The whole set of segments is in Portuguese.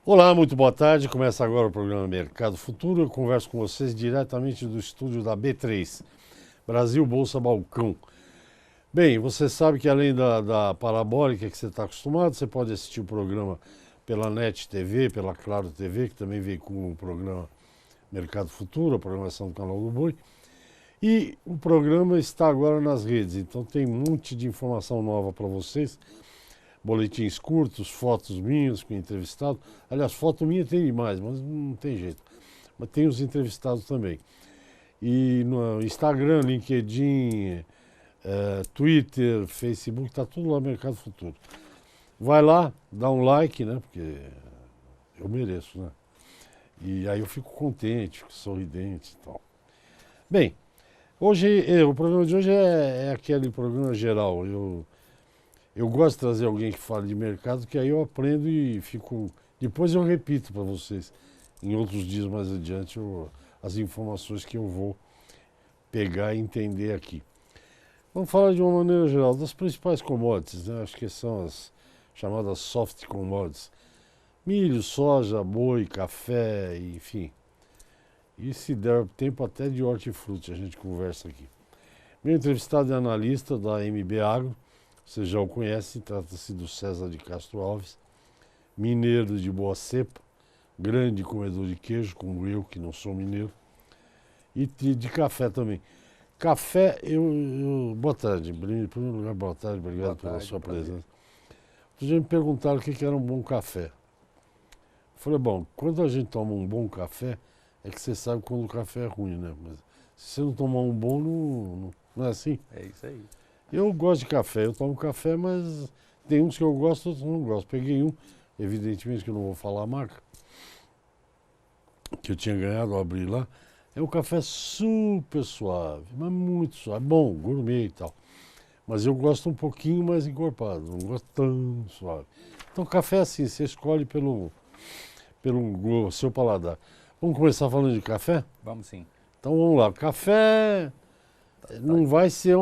Olá, muito boa tarde. Começa agora o programa Mercado Futuro. Eu converso com vocês diretamente do estúdio da B3, Brasil Bolsa Balcão. Bem, você sabe que além da parabólica que você está acostumado, você pode assistir o programa pela NET TV, pela Claro TV, que também veicula o programa Mercado Futuro, a programação do canal do Boi. E o programa está agora nas redes, então tem um monte de informação nova para vocês. Boletins curtos, fotos minhas com entrevistado. Aliás, foto minha tem demais, mas não tem jeito. Mas tem os entrevistados também. E no Instagram, LinkedIn, Twitter, Facebook, tá tudo lá no Mercado Futuro. Vai lá, dá um like, né? Porque eu mereço, né? E aí eu fico contente, fico sorridente e tal. Bem, hoje, o programa de hoje é aquele programa geral. Eu gosto de trazer alguém que fale de mercado, que aí eu aprendo e fico. Depois eu repito para vocês, em outros dias mais adiante, as informações que eu vou pegar e entender aqui. Vamos falar de uma maneira geral das principais commodities, né? Acho que são as chamadas soft commodities. Milho, soja, boi, café, enfim. E se der tempo até de hortifruti, a gente conversa aqui. Meu entrevistado é analista da MB Agro. Você já o conhece, trata-se do César de Castro Alves, mineiro de boa cepa, grande comedor de queijo, como eu, que não sou mineiro, e de café também. Café, boa tarde, em primeiro lugar, boa tarde, obrigado pela sua presença. Vocês já me perguntaram o que era um bom café. Eu falei, bom, quando a gente toma um bom café, é que você sabe quando o café é ruim, né? Mas se você não tomar um bom, não é assim? É isso aí. Eu gosto de café, eu tomo café, mas tem uns que eu gosto, outros não gosto. Peguei um, evidentemente que eu não vou falar a marca, que eu tinha ganhado ao abrir lá. É um café super suave, mas muito suave, bom, gourmet e tal. Mas eu gosto um pouquinho mais encorpado, não gosto tão suave. Então café é assim, você escolhe pelo seu paladar. Vamos começar falando de café? Vamos sim. Então vamos lá, café não vai ser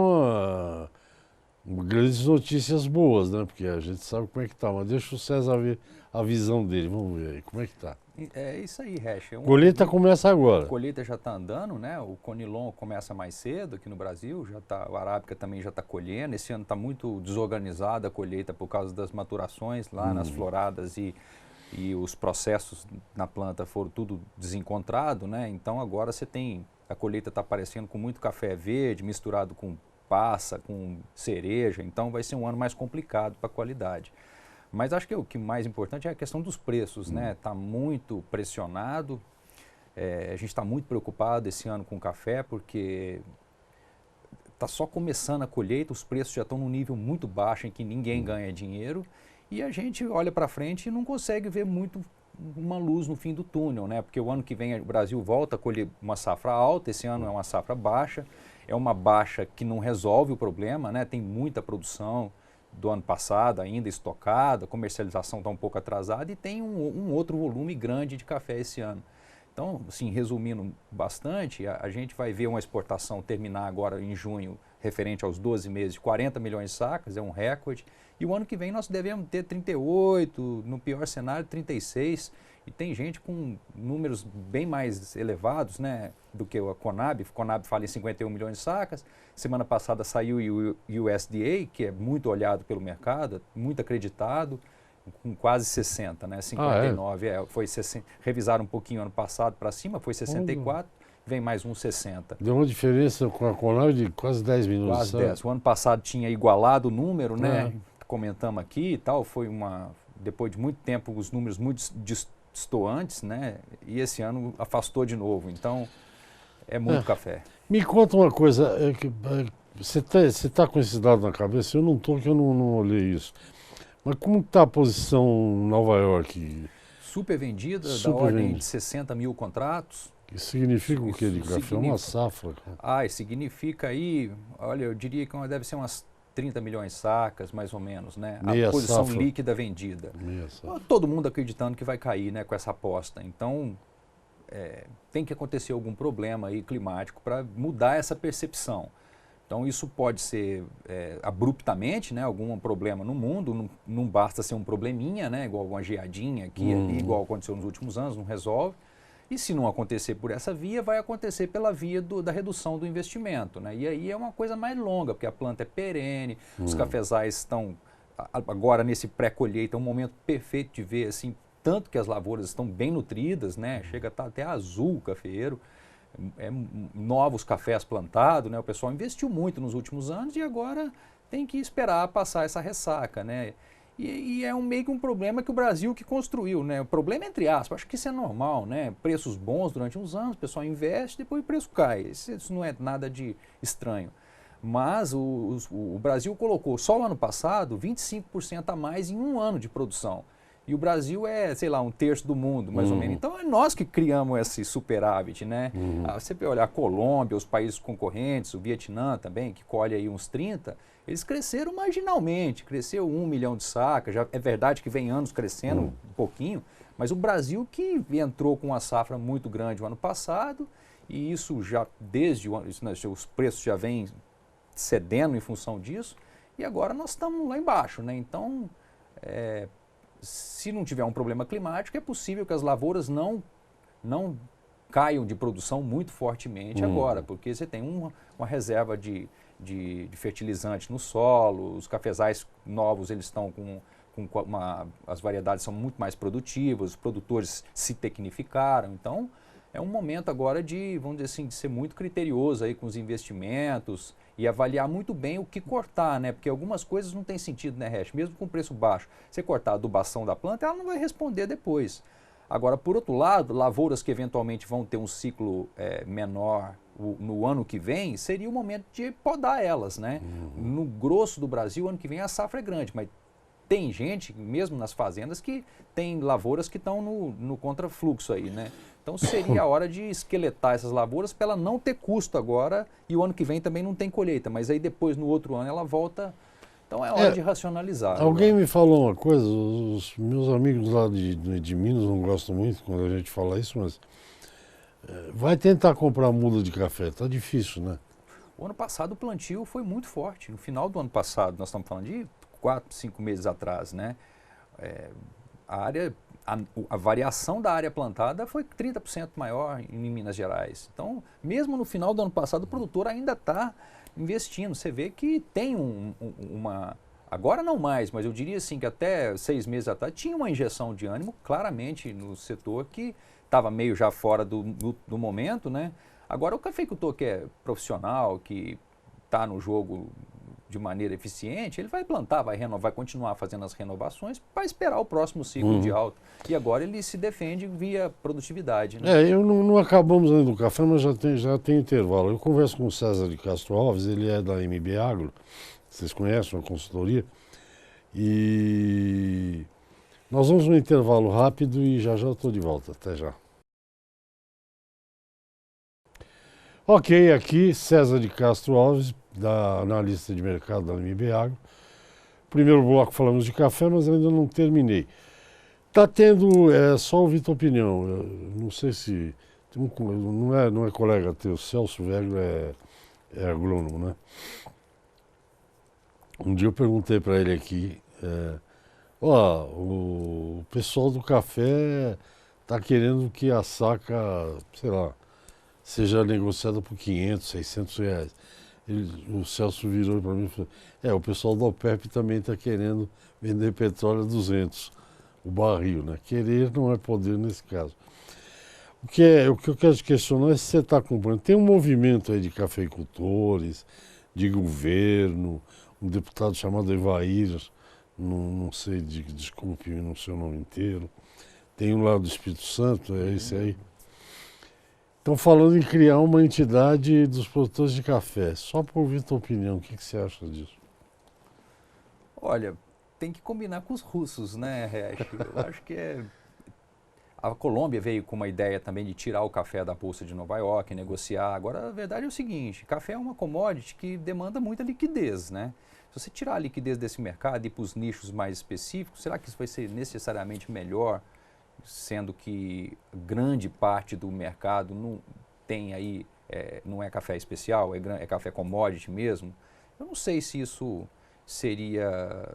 grandes notícias boas, né? Porque a gente sabe como é que tá, mas deixa o César ver a visão dele, vamos ver aí, como é que tá. É isso aí, Hash. Colheita começa A agora. colheita já está andando, né? O Conilon começa mais cedo aqui no Brasil, o Arábica também já está colhendo. Esse ano está muito desorganizada a colheita por causa das maturações lá nas floradas e os processos na planta foram tudo desencontrado, né? Então agora a colheita está aparecendo com muito café verde misturado com passa, com cereja, então vai ser um ano mais complicado para a qualidade. Mas acho que o que mais importante é a questão dos preços, né? Está muito pressionado, a gente está muito preocupado esse ano com o café, porque está só começando a colheita, os preços já estão num nível muito baixo em que ninguém ganha dinheiro, e a gente olha para frente e não consegue ver muito uma luz no fim do túnel, né? Porque o ano que vem o Brasil volta a colher uma safra alta, esse ano é uma safra baixa, é uma baixa que não resolve o problema, né? Tem muita produção do ano passado ainda estocada, a comercialização está um pouco atrasada e tem um outro volume grande de café esse ano. Então, assim, resumindo bastante, a gente vai ver uma exportação terminar agora em junho, referente aos 12 meses, de 40 milhões de sacas, é um recorde. E o ano que vem nós devemos ter 38, no pior cenário 36. E tem gente com números bem mais elevados, né, do que a Conab. A Conab fala em 51 milhões de sacas. Semana passada saiu o USDA, que é muito olhado pelo mercado, muito acreditado, com quase 60, né? 59, foi 60, revisaram um pouquinho ano passado para cima, foi 64, vem mais uns 60. Deu uma diferença com a Conab de quase 10 minutos. Quase Sabe? 10. O ano passado tinha igualado o número, né? Comentamos aqui e tal, depois de muito tempo, os números muito distantes, né? E esse ano afastou de novo, então é muito café. Me conta uma coisa, você tá com esse dado na cabeça? Eu não estou, que eu não olhei isso. Mas como está a posição em Nova York? Super vendida, da ordem de 60 mil contratos. Isso significa o que de café? Uma safra? Significa aí, olha, eu diria que deve ser umas 30 milhões de sacas, mais ou menos, né? Meia a posição safra. líquida vendida. Meia safra. Todo mundo acreditando que vai cair, né, com essa aposta. Então, tem que acontecer algum problema aí climático para mudar essa percepção. Então isso pode ser abruptamente, né, algum problema no mundo, não basta ser um probleminha, né, igual uma geadinha aqui e ali, igual aconteceu nos últimos anos, não resolve. E se não acontecer por essa via, vai acontecer pela via da redução do investimento, né? E aí é uma coisa mais longa, porque a planta é perene, os cafezais estão, agora nesse pré-colheita, é um momento perfeito de ver, assim, tanto que as lavouras estão bem nutridas, né? Chega a estar até azul o cafeeiro, novos cafés plantados, né? O pessoal investiu muito nos últimos anos e agora tem que esperar passar essa ressaca, né? E é meio que um problema que o Brasil que construiu, né? O problema entre aspas, acho que isso é normal, né? Preços bons durante uns anos, o pessoal investe, depois o preço cai. Isso não é nada de estranho. Mas o Brasil colocou só o ano passado 25% a mais em um ano de produção. E o Brasil é, sei lá, um terço do mundo, mais ou menos. Então é nós que criamos esse superávit, né? Você olhar a Colômbia, os países concorrentes, o Vietnã também, que colhe aí uns 30, eles cresceram marginalmente, cresceu 1 milhão de sacas, já é verdade que vem anos crescendo um pouquinho, mas o Brasil que entrou com uma safra muito grande o ano passado, e isso já desde o ano, os preços já vêm cedendo em função disso, e agora nós estamos lá embaixo, né? Então, se não tiver um problema climático, é possível que as lavouras não caiam de produção muito fortemente agora, porque você tem uma reserva de fertilizante no solo, os cafezais novos eles estão as variedades são muito mais produtivas, os produtores se tecnificaram, então é um momento agora de, vamos dizer assim, de ser muito criterioso aí com os investimentos e avaliar muito bem o que cortar, né? Porque algumas coisas não tem sentido, né, Resch? Mesmo com preço baixo, você cortar a adubação da planta, ela não vai responder depois. Agora, por outro lado, lavouras que eventualmente vão ter um ciclo menor no ano que vem, seria o momento de podar elas, né? No grosso do Brasil, ano que vem a safra é grande, mas tem gente, mesmo nas fazendas, que tem lavouras que estão no contrafluxo aí, né? Então seria a hora de esqueletar essas lavouras para ela não ter custo agora e o ano que vem também não tem colheita, mas aí depois no outro ano ela volta. Então é hora de racionalizar. Alguém me falou uma coisa, os meus amigos lá de Minas não gostam muito quando a gente fala isso, mas vai tentar comprar muda de café, tá difícil, né? O ano passado o plantio foi muito forte. No final do ano passado, nós estamos falando de 4, 5 meses atrás, né? A variação da área plantada foi 30% maior em Minas Gerais. Então, mesmo no final do ano passado, o produtor ainda está investindo. Você vê que tem uma... Agora não mais, mas eu diria assim que até 6 meses atrás tinha uma injeção de ânimo claramente no setor que estava meio já fora do momento, né? Agora o cafeicultor que é profissional, que está no jogo de maneira eficiente, ele vai plantar, vai renovar, vai continuar fazendo as renovações para esperar o próximo ciclo de alta. E agora ele se defende via produtividade, né? Eu não acabamos ainda do café, mas já tem intervalo. Eu converso com o César de Castro Alves, ele é da MB Agro, vocês conhecem, uma consultoria, e nós vamos num intervalo rápido e já estou de volta. Até já. Ok, aqui César de Castro Alves, da analista de mercado da MB Agro. Primeiro bloco falamos de café, mas ainda não terminei. Está tendo, só ouvir tua opinião, eu não sei se, não é colega teu, Celso Velho é agrônomo, né? Um dia eu perguntei para ele aqui, o pessoal do café está querendo que a saca, sei lá, seja negociada por 500, 600 reais. O Celso virou para mim e falou, o pessoal da OPEP também está querendo vender petróleo a 200, o barril, né? Querer não é poder nesse caso. O que eu quero te questionar é se você está acompanhando. Tem um movimento aí de cafeicultores, de governo, um deputado chamado Evair, não sei, desculpe, não sei o nome inteiro. Tem um lá do Espírito Santo, é esse aí. Estão falando em criar uma entidade dos produtores de café. Só para ouvir tua opinião, o que você acha disso? Olha, tem que combinar com os russos, né, Resch? Eu acho que a Colômbia veio com uma ideia também de tirar o café da Bolsa de Nova York, negociar. Agora, a verdade é o seguinte, café é uma commodity que demanda muita liquidez, né? Se você tirar a liquidez desse mercado e ir para os nichos mais específicos, será que isso vai ser necessariamente melhor, sendo que grande parte do mercado não tem aí não é café especial, é café commodity mesmo. Eu não sei se isso seria,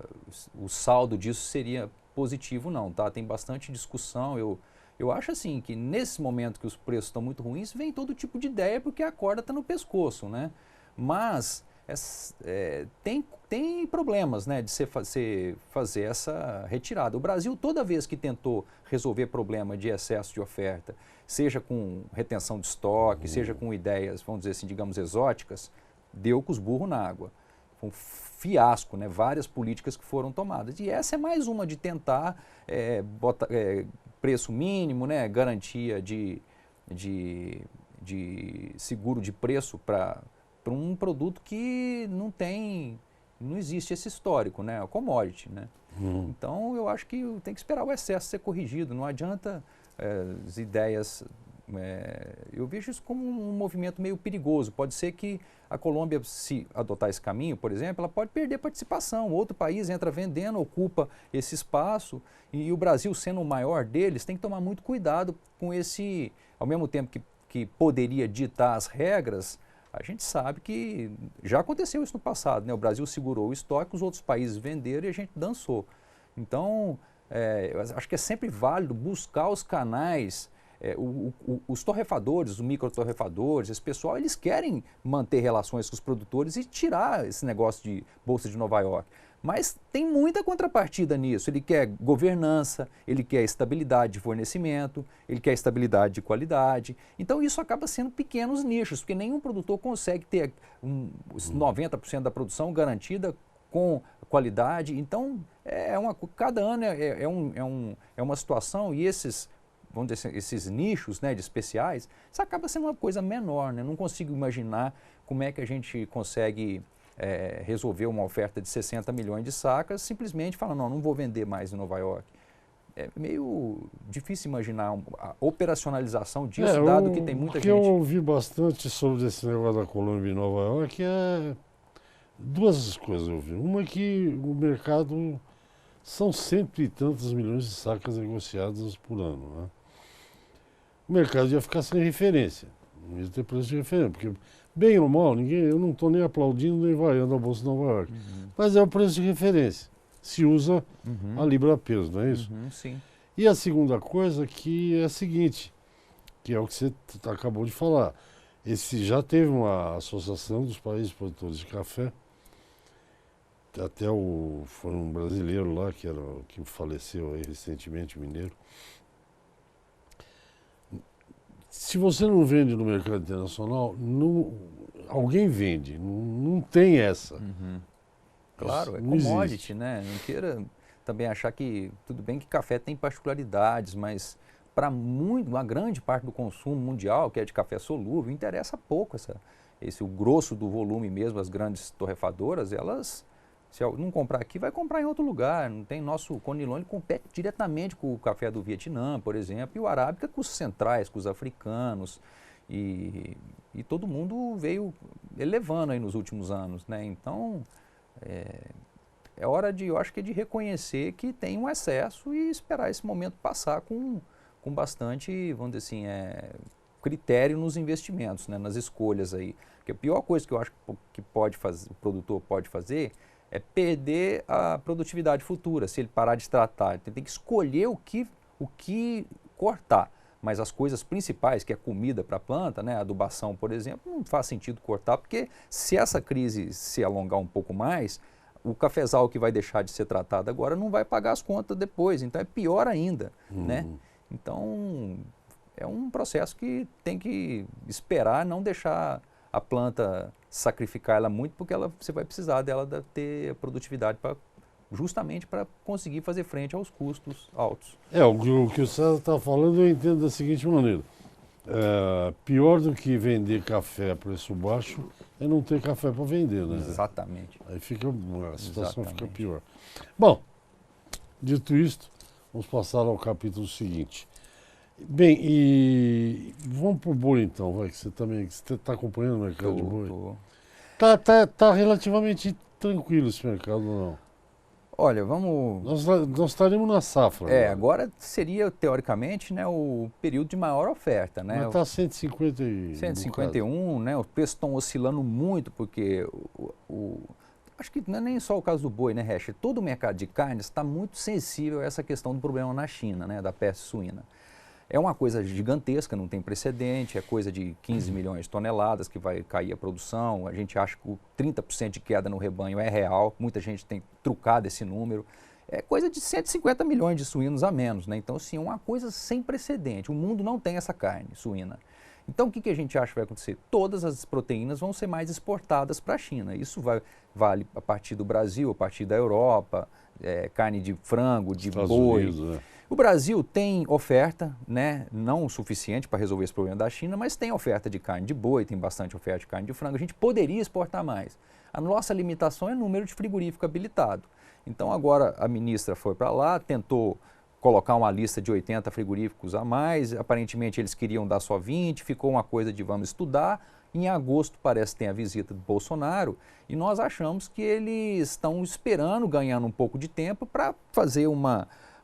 o saldo disso seria positivo não, tá? Tem bastante discussão, eu acho assim que nesse momento que os preços estão muito ruins, vem todo tipo de ideia porque a corda está no pescoço, né? Mas tem problemas, né, de fazer essa retirada. O Brasil, toda vez que tentou resolver problema de excesso de oferta, seja com retenção de estoque, seja com ideias, vamos dizer assim, digamos, exóticas, deu com os burros na água. Foi um fiasco, né, várias políticas que foram tomadas. E essa é mais uma de tentar preço mínimo, né, garantia de seguro de preço para um produto que não existe esse histórico, né? O commodity, né? Então, eu acho que tem que esperar o excesso ser corrigido. Não adianta as ideias... eu vejo isso como um movimento meio perigoso. Pode ser que a Colômbia, se adotar esse caminho, por exemplo, ela pode perder participação. Outro país entra vendendo, ocupa esse espaço. E o Brasil, sendo o maior deles, tem que tomar muito cuidado com esse... Ao mesmo tempo que poderia ditar as regras... A gente sabe que já aconteceu isso no passado, né? O Brasil segurou o estoque, os outros países venderam e a gente dançou. Então, eu acho que é sempre válido buscar os canais, os torrefadores, os microtorrefadores, esse pessoal, eles querem manter relações com os produtores e tirar esse negócio de Bolsa de Nova York. Mas tem muita contrapartida nisso. Ele quer governança, ele quer estabilidade de fornecimento, ele quer estabilidade de qualidade. Então isso acaba sendo pequenos nichos, porque nenhum produtor consegue ter 90% da produção garantida com qualidade. Então cada ano é uma situação e vamos dizer, esses nichos, né, de especiais, isso acaba sendo uma coisa menor, né? Não consigo imaginar como é que a gente consegue resolver uma oferta de 60 milhões de sacas simplesmente falando, não vou vender mais em Nova York. É meio difícil imaginar a operacionalização disso, dado que tem muita gente... O que eu ouvi bastante sobre esse negócio da Colômbia e Nova York duas coisas eu ouvi. Uma é que o mercado são cento e tantos milhões de sacas negociadas por ano, né? O mercado ia ficar sem referência, não ia ter preço de referência, porque bem ou mal, eu não estou nem aplaudindo nem vaiando a Bolsa de Nova York, mas é o preço de referência. Se usa a libra peso, não é isso? Sim. E a segunda coisa que é a seguinte, que é o que você acabou de falar. Já teve uma associação dos países produtores de café, até foi um brasileiro lá que faleceu aí recentemente, mineiro. Se você não vende no mercado internacional, alguém vende, não tem essa. Claro, é não commodity, existe. né? Não queira também achar que, tudo bem que café tem particularidades, mas para uma grande parte do consumo mundial, que é de café solúvel, interessa pouco o grosso do volume mesmo, as grandes torrefadoras, elas, se não comprar aqui, vai comprar em outro lugar. Não tem nosso Conilon, ele compete diretamente com o café do Vietnã, por exemplo, e o Arábica com os centrais, com os africanos, e todo mundo veio elevando aí nos últimos anos, né? Então, é hora eu acho que de reconhecer que tem um excesso e esperar esse momento passar com bastante, vamos dizer assim, critério nos investimentos, né, nas escolhas aí. Porque a pior coisa que eu acho que o produtor pode fazer é perder a produtividade futura, se ele parar de tratar. Ele tem que escolher o que cortar. Mas as coisas principais, que é comida para a planta, né, adubação, por exemplo, não faz sentido cortar, porque se essa crise se alongar um pouco mais, o cafezal que vai deixar de ser tratado agora não vai pagar as contas depois, então é pior ainda, né? Então, é um processo que tem que esperar, não deixar a planta sacrificar ela muito, porque você vai precisar dela ter produtividade justamente para conseguir fazer frente aos custos altos. O que o César está falando eu entendo da seguinte maneira. Pior do que vender café a preço baixo é não ter café para vender, né? Exatamente. Aí a situação fica pior. Bom, dito isto, vamos passar ao capítulo seguinte. Bem, e vamos para o boi então, vai, que você está acompanhando o mercado de boi. Tá relativamente tranquilo esse mercado, não? Olha, vamos... Nós estaremos na safra. Agora seria, teoricamente, né, o período de maior oferta. Né? Mas está 150 e... 151, né? Os preços estão oscilando muito, porque acho que não é nem só o caso do boi, né, Hecher? Todo o mercado de carnes está muito sensível a essa questão do problema na China, né, da peste suína. É uma coisa gigantesca, não tem precedente, é coisa de 15 milhões de toneladas que vai cair a produção. A gente acha que o 30% de queda no rebanho é real, muita gente tem trucado esse número. É coisa de 150 milhões de suínos a menos, né? Então, assim, é uma coisa sem precedente. O mundo não tem essa carne suína. Então, o que a gente acha que vai acontecer? Todas as proteínas vão ser mais exportadas para a China. Isso vale a partir do Brasil, a partir da Europa, carne de frango, de Estados boi. Unidos, né? O Brasil tem oferta, né, não o suficiente para resolver esse problema da China, mas tem oferta de carne de boi, tem bastante oferta de carne de frango. A gente poderia exportar mais. A nossa limitação é o número de frigorífico habilitado. Então agora a ministra foi para lá, tentou colocar uma lista de 80 frigoríficos a mais, aparentemente eles queriam dar só 20, ficou uma coisa de vamos estudar. Em agosto parece que tem a visita do Bolsonaro e nós achamos que eles estão esperando, ganhando um pouco de tempo para fazer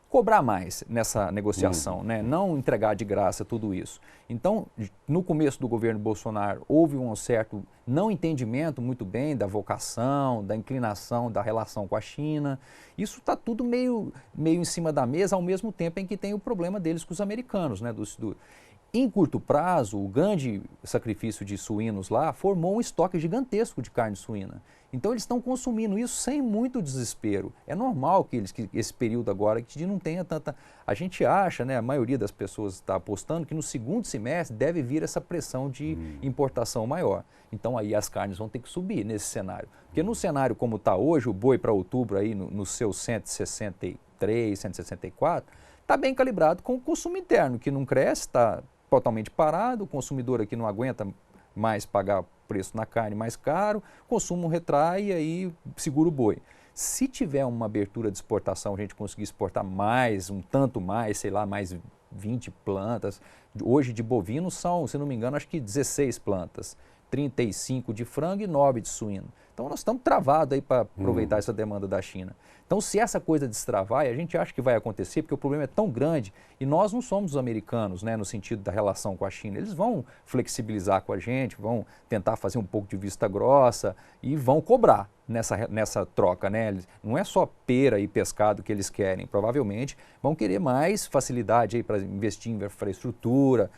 cobrar mais nessa negociação, né? Não entregar de graça tudo isso. Então, no começo do governo Bolsonaro, houve um certo não entendimento muito bem da vocação, da inclinação, da relação com a China. Isso está tudo meio em cima da mesa, ao mesmo tempo em que tem o problema deles com os americanos, né? Em curto prazo, o grande sacrifício de suínos lá formou um estoque gigantesco de carne suína. Então eles estão consumindo isso sem muito desespero. É normal que esse período agora que não tenha tanta... A gente acha, né, a maioria das pessoas está apostando que no segundo semestre deve vir essa pressão de importação maior. Então aí as carnes vão ter que subir nesse cenário. Porque no cenário como está hoje, o boi para outubro aí no seu 163, 164, está bem calibrado com o consumo interno, que não cresce, está totalmente parado, o consumidor aqui não aguenta mais pagar preço na carne mais caro, o consumo retrai e aí segura o boi. Se tiver uma abertura de exportação, a gente conseguir exportar mais, um tanto mais, sei lá, mais 20 plantas. Hoje de bovino são, se não me engano, acho que 16 plantas, 35 de frango e 9 de suíno. Então nós estamos travados aí para aproveitar essa demanda da China. Então se essa coisa destravar, e a gente acha que vai acontecer, porque o problema é tão grande, e nós não somos os americanos, né, no sentido da relação com a China. Eles vão flexibilizar com a gente, vão tentar fazer um pouco de vista grossa e vão cobrar nessa troca, né? Não é só pera e pescado que eles querem, provavelmente vão querer mais facilidade aí para investir em infraestrutura.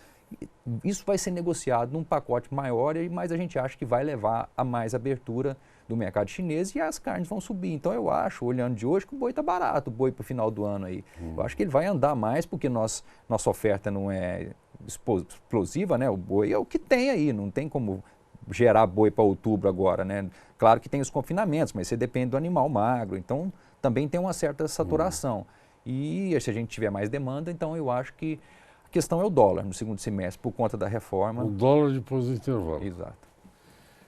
Isso vai ser negociado num pacote maior, mas a gente acha que vai levar a mais abertura do mercado chinês e as carnes vão subir. Então eu acho, olhando de hoje, que o boi está barato, o boi para o final do ano aí. Eu acho que ele vai andar mais porque nossa oferta não é explosiva, né? O boi é o que tem aí, não tem como gerar boi para outubro agora, né? Claro que tem os confinamentos, mas você depende do animal magro, então também tem uma certa saturação. E se a gente tiver mais demanda, então eu acho que a questão é o dólar no segundo semestre, por conta da reforma. O dólar depois do intervalo. Exato.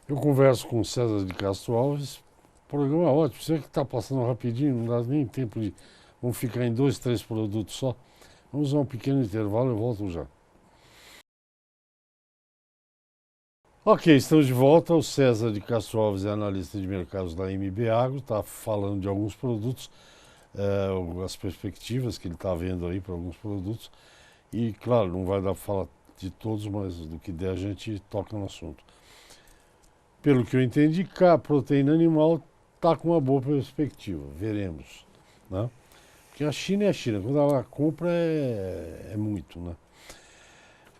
Eu converso com o César de Castro Alves, o programa é ótimo, você que está passando rapidinho, não dá nem tempo de... Vamos ficar em 2, 3 produtos só. Vamos a um pequeno intervalo, eu volto já. Ok, estamos de volta. O César de Castro Alves é analista de mercados da MB Agro, está falando de alguns produtos, as perspectivas que ele está vendo aí para alguns produtos. E, claro, não vai dar para falar de todos, mas do que der a gente toca no assunto. Pelo que eu entendi, a proteína animal está com uma boa perspectiva, veremos. Né? Porque a China é a China, quando ela compra é muito, né?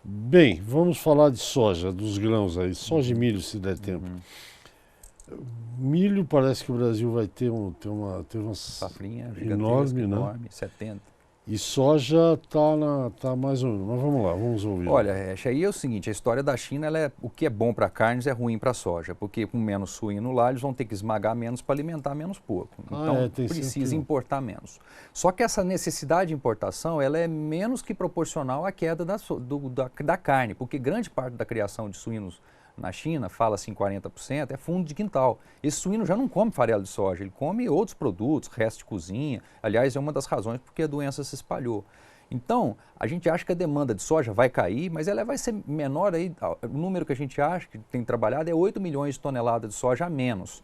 Bem, vamos falar de soja, dos grãos aí, soja e milho se der tempo. Milho parece que o Brasil vai ter uma safrinha enorme, né? Enorme, 70. E soja tá mais ou menos, mas vamos lá, vamos ouvir. Olha, aí é o seguinte, a história da China, o que é bom para carnes é ruim para soja, porque com menos suíno lá, eles vão ter que esmagar menos para alimentar menos porco. Então, precisa importar menos. Só que essa necessidade de importação, ela é menos que proporcional à queda da carne, porque grande parte da criação de suínos na China, fala-se em 40%, é fundo de quintal. Esse suíno já não come farelo de soja, ele come outros produtos, resto de cozinha. Aliás, é uma das razões porque a doença se espalhou. Então, a gente acha que a demanda de soja vai cair, mas ela vai ser menor aí. O número que a gente acha que tem trabalhado é 8 milhões de toneladas de soja a menos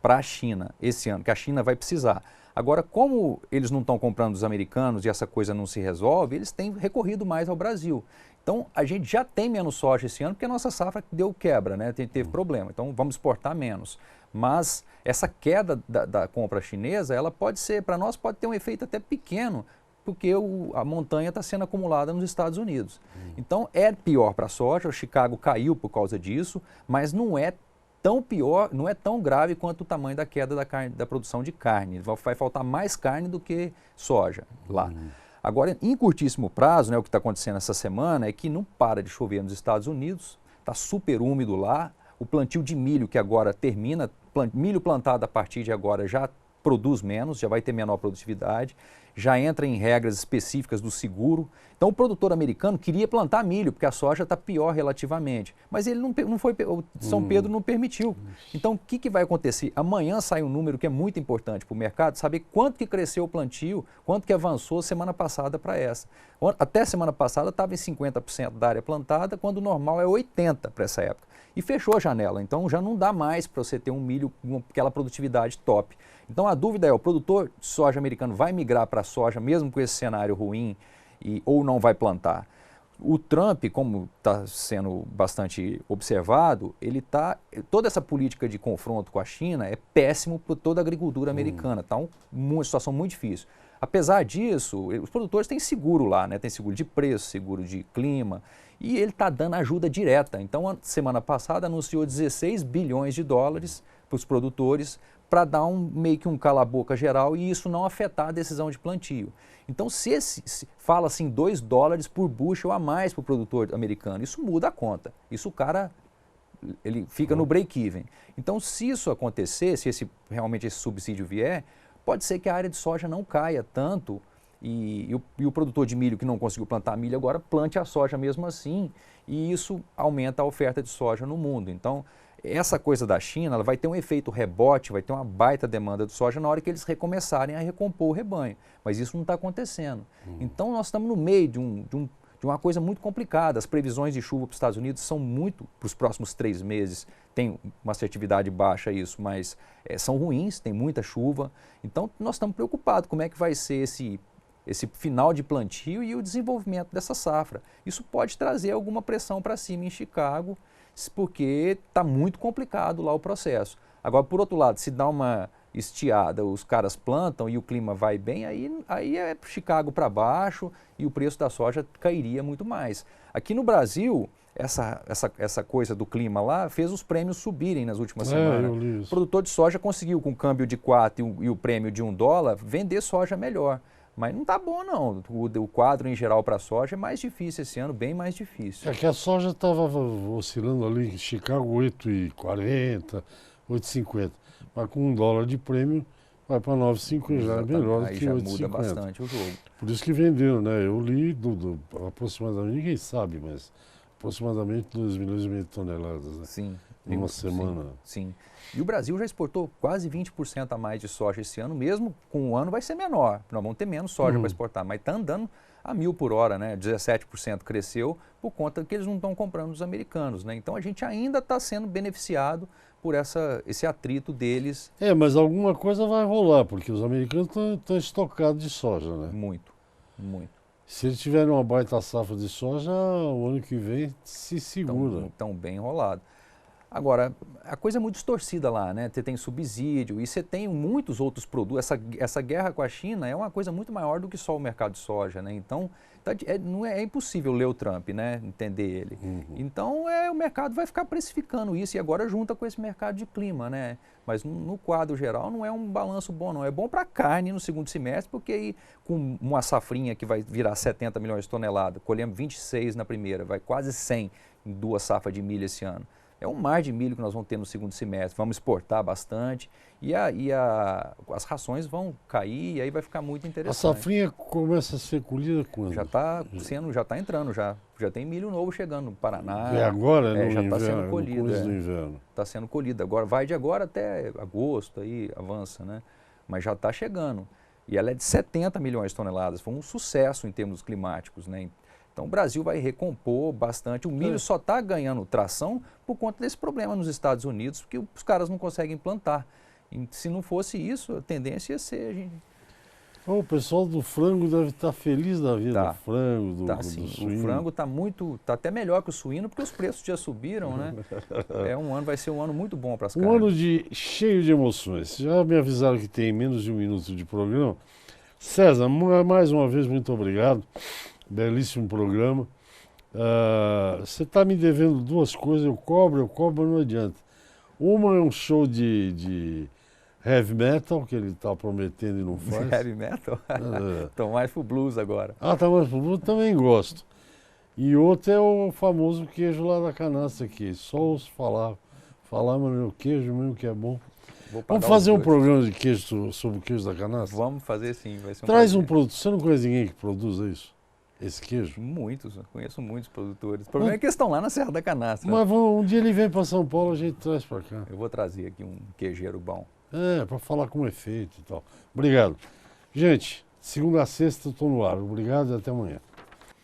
para a China esse ano, que a China vai precisar. Agora, como eles não estão comprando dos americanos e essa coisa não se resolve, eles têm recorrido mais ao Brasil. Então, a gente já tem menos soja esse ano porque a nossa safra deu quebra, né? Teve problema. Então, vamos exportar menos. Mas essa queda da compra chinesa, ela pode ser, para nós, pode ter um efeito até pequeno, porque a montanha está sendo acumulada nos Estados Unidos. Então, é pior para a soja, o Chicago caiu por causa disso, mas não é tão pior, não é tão grave quanto o tamanho da queda da produção de carne. Vai faltar mais carne do que soja lá. Agora, em curtíssimo prazo, né, o que está acontecendo essa semana é que não para de chover nos Estados Unidos, está super úmido lá, o plantio de milho que agora termina, milho plantado a partir de agora já produz menos, já vai ter menor produtividade, já entra em regras específicas do seguro. Então o produtor americano queria plantar milho, porque a soja está pior relativamente, mas ele não foi, o São Pedro não permitiu. Então o que vai acontecer? Amanhã sai um número que é muito importante para o mercado, saber quanto que cresceu o plantio, quanto que avançou semana passada para essa. Até semana passada estava em 50% da área plantada, quando o normal é 80% para essa época. E fechou a janela, então já não dá mais para você ter um milho com aquela produtividade top. Então a dúvida é, o produtor de soja americano vai migrar para a soja mesmo com esse cenário ruim ou não vai plantar? O Trump, como está sendo bastante observado, toda essa política de confronto com a China é péssimo para toda a agricultura americana, está uma situação muito difícil. Apesar disso, os produtores têm seguro lá, né? Tem seguro de preço, seguro de clima, e ele está dando ajuda direta. Então, a semana passada anunciou 16 bilhões de dólares para os produtores para dar meio que um cala-boca geral e isso não afetar a decisão de plantio. Então, se fala assim $2 por bushel a mais para o produtor americano, isso muda a conta. Isso o cara ele fica no break-even. Então, se isso acontecer, se realmente esse subsídio vier, pode ser que a área de soja não caia tanto e o produtor de milho que não conseguiu plantar milho agora plante a soja mesmo assim e isso aumenta a oferta de soja no mundo. Então, essa coisa da China ela vai ter um efeito rebote, vai ter uma baita demanda de soja na hora que eles recomeçarem a recompor o rebanho, mas isso não está acontecendo. Então, nós estamos no meio de uma coisa muito complicada. As previsões de chuva para os Estados Unidos são muito, para os próximos 3 meses, tem uma assertividade baixa isso, mas são ruins, tem muita chuva. Então, nós estamos preocupados como é que vai ser esse final de plantio e o desenvolvimento dessa safra. Isso pode trazer alguma pressão para cima em Chicago, porque está muito complicado lá o processo. Agora, por outro lado, se dá uma estiada, os caras plantam e o clima vai bem, aí é Chicago para baixo e o preço da soja cairia muito mais. Aqui no Brasil, essa coisa do clima lá fez os prêmios subirem nas últimas semanas. O produtor de soja conseguiu, com câmbio de 4 e o prêmio de $1, vender soja melhor. Mas não está bom não, o quadro em geral para a soja é mais difícil esse ano, bem mais difícil. É que a soja estava oscilando ali em Chicago 8,40, 8,50, mas com $1 de prêmio vai para 9,50, já é melhor do que 8,50. Aí já muda bastante o jogo. Por isso que venderam, né? Eu li aproximadamente, ninguém sabe, mas aproximadamente 2,5 milhões de toneladas, né? Sim. Uma semana. Sim. E o Brasil já exportou quase 20% a mais de soja esse ano, mesmo com o ano vai ser menor. Nós vamos ter menos soja para exportar, mas está andando a 1.000 por hora, né? 17% cresceu por conta que eles não estão comprando dos americanos, né? Então a gente ainda está sendo beneficiado por esse atrito deles. Mas alguma coisa vai rolar, porque os americanos estão estocados de soja, né? Muito, muito. Se eles tiverem uma baita safra de soja, o ano que vem se segura. Estão bem enrolados. Agora, a coisa é muito distorcida lá, né? Você tem subsídio e você tem muitos outros produtos. Essa guerra com a China é uma coisa muito maior do que só o mercado de soja, né? Então, é impossível ler o Trump, né? Entender ele. Então, o mercado vai ficar precificando isso e agora junta com esse mercado de clima, né? Mas no quadro geral não é um balanço bom, não. É bom para a carne no segundo semestre, porque aí com uma safrinha que vai virar 70 milhões de toneladas, colhemos 26 na primeira, vai quase 100 em 2 safras de milho esse ano. É um mar de milho que nós vamos ter no segundo semestre, vamos exportar bastante e as rações vão cair e aí vai ficar muito interessante. A safrinha começa a ser colhida quando? Já está entrando, já tem milho novo chegando no Paraná. É agora, no já inverno, está sendo colhido. No começo do inverno. Está sendo colhida. Agora vai de agora até agosto, aí avança, né? Mas já está chegando. E ela é de 70 milhões de toneladas, foi um sucesso em termos climáticos, né? Então o Brasil vai recompor bastante. O milho só está ganhando tração por conta desse problema nos Estados Unidos, porque os caras não conseguem plantar. E se não fosse isso, a tendência ia ser O pessoal do frango deve estar feliz da vida. Tá. Do frango, do, Tá, do sim. suíno. O frango tá até melhor que o suíno, porque os preços já subiram, né? Vai ser um ano muito bom para as Um carnes. ano cheio de emoções. Já me avisaram que tem menos de um minuto de programa. César, mais uma vez, muito obrigado. Belíssimo programa. Você está me devendo duas coisas, eu cobro, não adianta. Uma é um show de heavy metal, que ele está prometendo e não faz. Heavy metal? Estão mais pro blues agora. Tá mais pro blues, também gosto. E outro é o famoso queijo lá da canastra aqui. Só ouço falar, mas meu queijo mesmo que é bom. Vamos fazer um programa de queijo sobre o queijo da canastra? Vamos fazer sim, vai ser um Traz prazer. um produto. Você não conhece ninguém que produza isso? Esse queijo? Muitos, eu conheço muitos produtores. O problema é que eles estão lá na Serra da Canastra. Mas um dia ele vem para São Paulo, a gente traz para cá. Eu vou trazer aqui um queijeiro bom. Para falar com efeito e tal. Obrigado. Gente, segunda a sexta eu estou no ar. Obrigado e até amanhã.